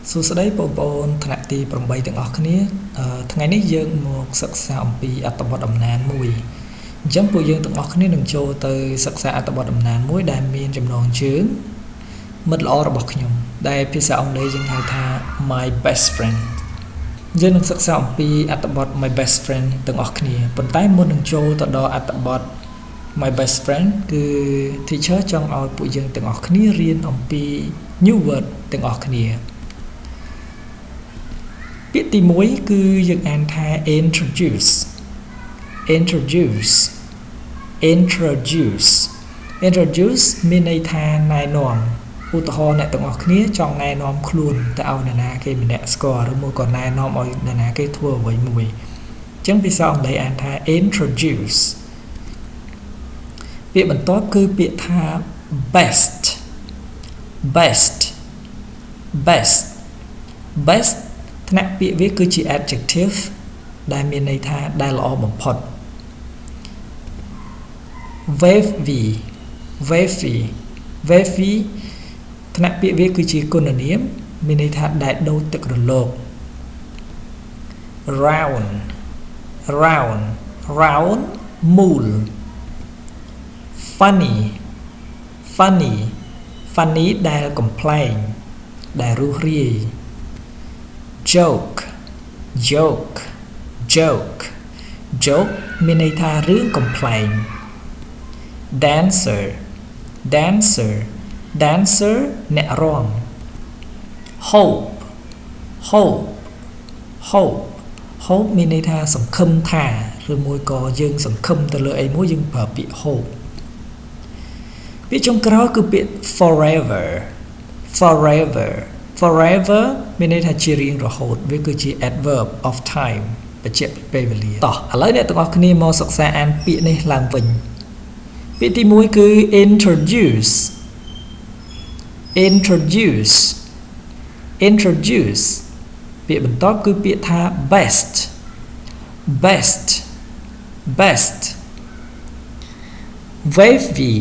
សួស្តីបងប្អូនថ្នាក់ទី8ទាំងអស់គ្នាថ្ងៃនេះយើងមកសិក្សាអំពីអត្ថបទអំណានមួយអញ្ចឹងពួកយើងទាំងអស់គ្នានឹងចូលទៅសិក្សាអត្ថបទអំណានមួយដែលមានចំណងជើងមិត្តល្អរបស់ខ្ញុំដែលភាសាអង់គ្លេសយើងហៅថា my best friend យើងនឹងសិក្សាអំពីអត្ថបទ my best friend ទាំងអស់គ្នាប៉ុន្តែមុននឹងចូលទៅដល់អត្ថបទ my best friend គឺ teacher ចង់ឲ្យពួកយើងទាំងអស់គ្នារៀនអំពី new word ទាំងអស់គ្នាពាក្យទី1គឺយើងអានថា introduce មានន័យថាណែនាំឧទាហរណ៍អ្នកទាំងអស់គ្នាចង់ណែនាំខ្លួនទៅឲ្យនរណាគេម្នាក់ស្គាល់ឬមួយក៏ណែនាំឲ្យនរណាគេធ្វើអ្វីមួយអញ្ចឹងភាសាអង់គ្លេសអានថា introduce ពាក្យបន្ទាប់គឺពាក្យថា best ថ្នាក់ពាក្យវាគឺជា adjective ដែលមានន័យថាដែលល្អបំផុត wavy ថ្នាក់ពាក្យវាគឺជាគុណនាមមានន័យថាដែលដូចទឹករលក round មូល funny ដែលកំប្លែងដែលរស់រាយjoke មានន័យថារឿងកំប្លែង dancer អ្នករាំ hope មានន័យថាសង្ឃឹមថាឬមួយក៏យើងសង្ឃឹមទៅលើអីមួយយើងប្រើពាក្យ hope ពាក្យចុងក្រោយគឺពាក្យ forever មានន័យថាជារៀងរហូតវាគឺជា adverb of time បញ្ជាក់ពីពេលវេលាតោះឥឡូវអ្នកទាំងអស់គ្នាមកសិក្សាអានពាក្យនេះឡើងវិញពាក្យទី1គឺ introduce ពាក្យបន្ទាប់គឺពាក្យថា best wavy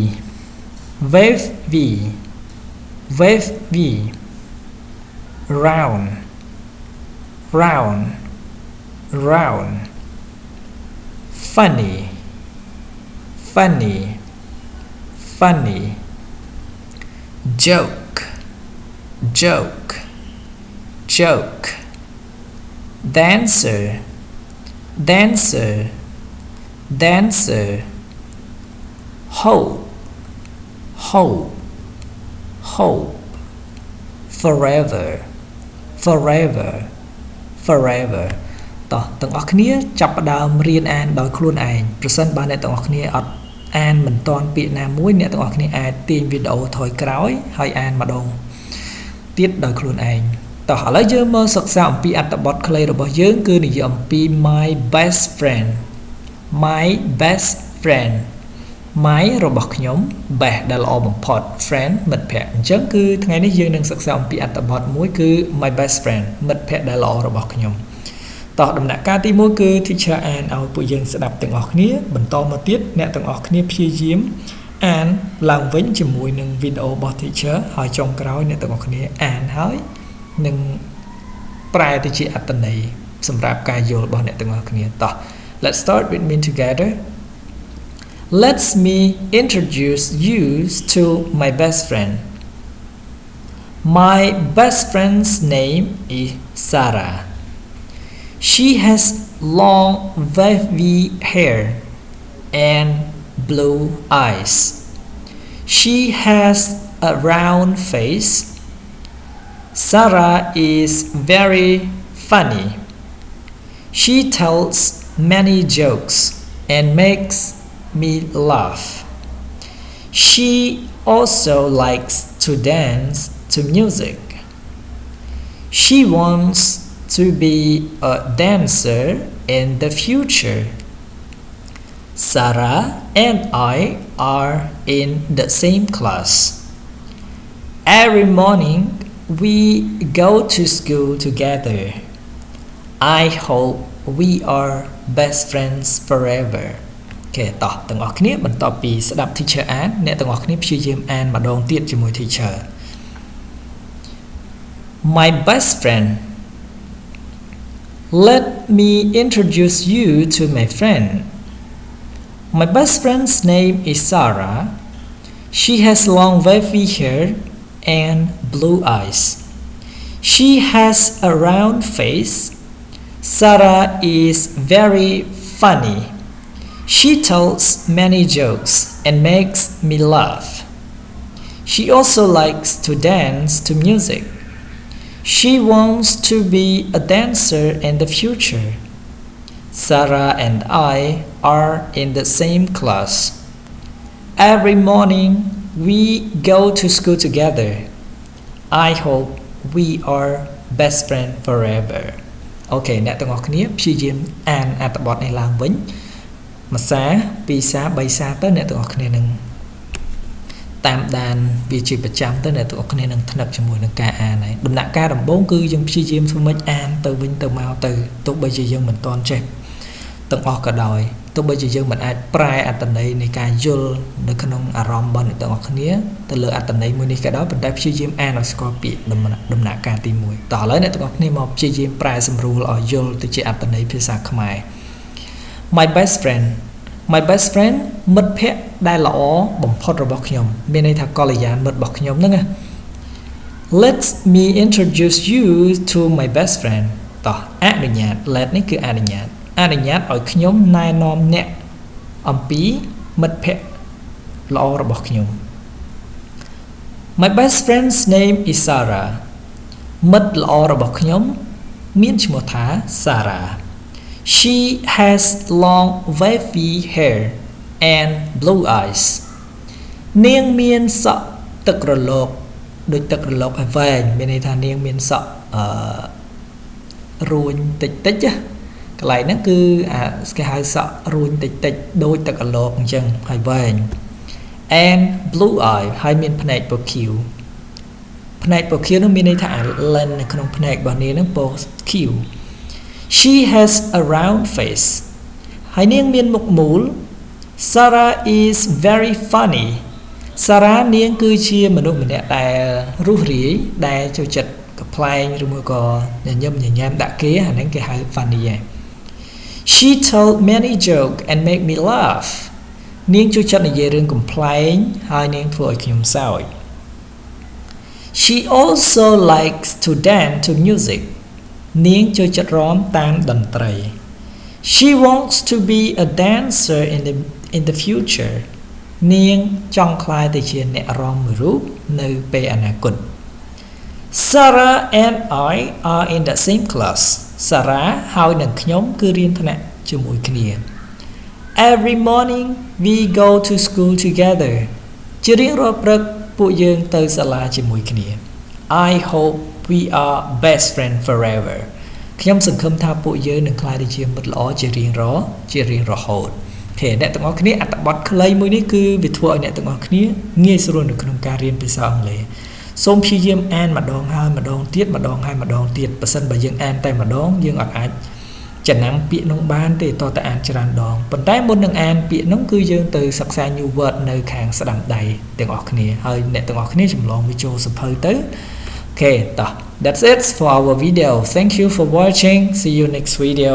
round funny joke dancer hope forever តោះទាំងអស់គ្នាចាប់ផ្ដើមរៀនអានដោយខ្លួនឯងប្រសិនបើអ្នកទាំងអស់គ្នាអត់អានមិនទាន់ពាក្យណាមួយអ្នកទាំងអស់គ្នាអាចទាញវីដេអូថយក្រោយហើយអានម្ដងទៀតដោយខ្លួនឯងតោះឥឡូវយើងមកសិក្សាអំពីអត្ថបទខ្លីរបស់យើងគឺនិយាយអំពី my best friend my របស់ខ្ញុំ best ដែលល្អបំផុត friend មិត្តភក្តិអញ្ចឹងគឺថ្ងៃនេះយើងនឹងសិក្សាអំពីអត្ថបទមួយគឺ my best friend មិត្តភក្តិដែលល្អរបស់ខ្ញុំតោះដំណាក់កាលទី1គឺ teacher អានឲ្យពួកយើងស្ដាប់ទាំងអស់គ្នាបន្តមកទៀតអ្នកទាំងអស់គ្នាព្យាយាមអានឡើងវិញជាមួយនឹងវីដេអូរបស់ teacher ហើយចុងក្រោយអ្នកទាំងអស់គ្នាអានហើយនឹងប្រែទៅជាអត្ថន័យសម្រាប់ការយល់របស់អ្នកទាំងអស់គ្នាតោះ let's start with me together let me introduce you to my best friend my best friend's name is Sarah she has long wavy hair and blue eyes she has a round face Sarah is very funny. She tells many jokes and makes me laugh. She also likes to dance to music. She wants to be a dancer in the future. Sarah and I are in the same class. Every morning we go to school together. I hope we are best friends forever. អូខេតោះទាំងអស់គ្នាបន្ទាប់ពីស្ដាប់ teacher អានអ្នកទាំងអស់គ្នាព្យាយាមអានម្ដងទៀតជាមួយ teacher My best friend. Let me introduce you to my friend. My best friend's name is Sarah. She has long wavy hair and blue eyes. She has a round face. Sarah is very funny. She tells many jokes and makes me laugh. She also likes to dance to music. She wants to be a dancer in the future. Sarah and I are in the same class. Every morning we go to school together. I hope we are best friends forever. Okay អ្នកទាំងអស់គ្នាព្យាយាមអានអត្ថបទនេះឡើងវិញមួយសារពីរសារបីសារទៅអ្នកទាំងអស់គ្នានឹងតាមដានវាជាប្រចាំទៅអ្នកទាំងអស់គ្នានឹងថ្នឹកជាមួយនឹងការអានហើយដំណាក់កាលដំបូងគឺយើងព្យាយាមធ្វើម៉េចអានទៅវិញទៅមកទៅទោះបីជាយើងមិនទាន់ចេះទាំងអស់ក៏ដោយទោះបីជាយើងមិនអាចប្រែអត្ថន័យនៃការយល់នៅក្នុងអារម្មណ៍របស់អ្នកទាំងអស់គ្នាទៅលើអត្ថន័យមួយនេះក៏ដោយប៉ុន្តែព្យាយាមអានឲ្យស្គាល់ពាក្យដំណាក់កាលទី1តោះឥឡូវអ្នកទាំងអស់គ្នាមកព្យាយាមប្រែសម្រួលឲ្យយល់ទៅជាអត្ថន័យភាសាខ្មែរ My best friend មិត្តភក្តិដែលល្អបំផុតរបស់ខ្ញុំមានន័យថាកល្យានមិត្តរបស់ខ្ញុំហ្នឹងណា Let me introduce you to my best friend តោះអនុញ្ញាត let នេះគឺអនុញ្ញាតឲ្យខ្ញុំណែនាំអ្នកអំពីមិត្តភក្តិល្អរបស់ខ្ញុំ My best friend's name is Sarah មិត្តល្អរបស់ខ្ញុំមានឈ្មោះថា Sarah She has long wavy hair and blue eyes នាងមានសក់ទឹករលកដូចទឹករលកឲ្យវែងមានន័យថានាងមានសក់រួញតិចតិចកន្លែងហ្នឹងគឺគេហៅសក់រួញតិចតិចដូចទឹករលកអញ្ចឹងហើយវែង and blue eye ហើយមានភ្នែកពណ៌ខៀវនោះមានន័យថាlens នៅក្នុងភ្នែករបស់នាងហ្នឹងពណ៌ខៀវShe has a round face ហើយនាងមានមុខមូល Sarah is very funny Sarah នាងគឺជាមនុស្សម្នាក់ដែលរស់រាយដែលចូលចិត្តកំ ប្លែងឬមួយក៏ញញឹមញញែមដាក់គេអាហ្នឹងគេហៅ funny ឯង She told many joke and make me laugh នាងជួយចិត្តនិយាយរឿងកំប្លែងហើយនាងធ្វើឲ្យខ្ញុំសើច She also likes to dance to music នាងចូលចិត្តរាំតាមតន្ត្រី She wants to be a dancer in the future នាងចង់ក្លាយទៅជាអ្នករាំមួយរូបនៅពេលអនាគត Sarah and I are in the same class Sarah ហើយនិងខ្ញុំគឺរៀនថ្នាក់ជាមួយគ្នា Every morning we go to school together ជារៀងរាល់ព្រឹកពួកយើងទៅសាលាជាមួយគ្នា I hope we are best friend forever ខ្ញុំសង្ឃឹមថាពួកយើងនឹងក្លាយទៅជាមិត្តល្អជារៀងរហូតអូខេអ្នកទាំងអស់គ្នាអត្ថបទខ្លីមួយនេះគឺវាធ្វើឲ្យអ្នកទាំងអស់គ្នាងាយស្រួលនៅក្នុងការរៀនភាសាអង់គ្លេសសូមព្យាយាមអានម្ដងហើយម្ដងទៀតម្ដងហើយម្ដងទៀតបើសិនបើយើងអានតែម្ដងយើងអាចចំណាំពាក្យនោះបានទេតើតែអានច្រើនដងប៉ុន្តែមុននឹងអានពាក្យនោះគឺយើងទៅសិក្សា new word នៅខាងស្ដាំដៃទាំងអស់គ្នាហើយអ្នកទាំងអស់គ្នាចម្លងវាចូលសភៅទៅអូខេតោះ That's it for our video. Thank you for watching. See you next video.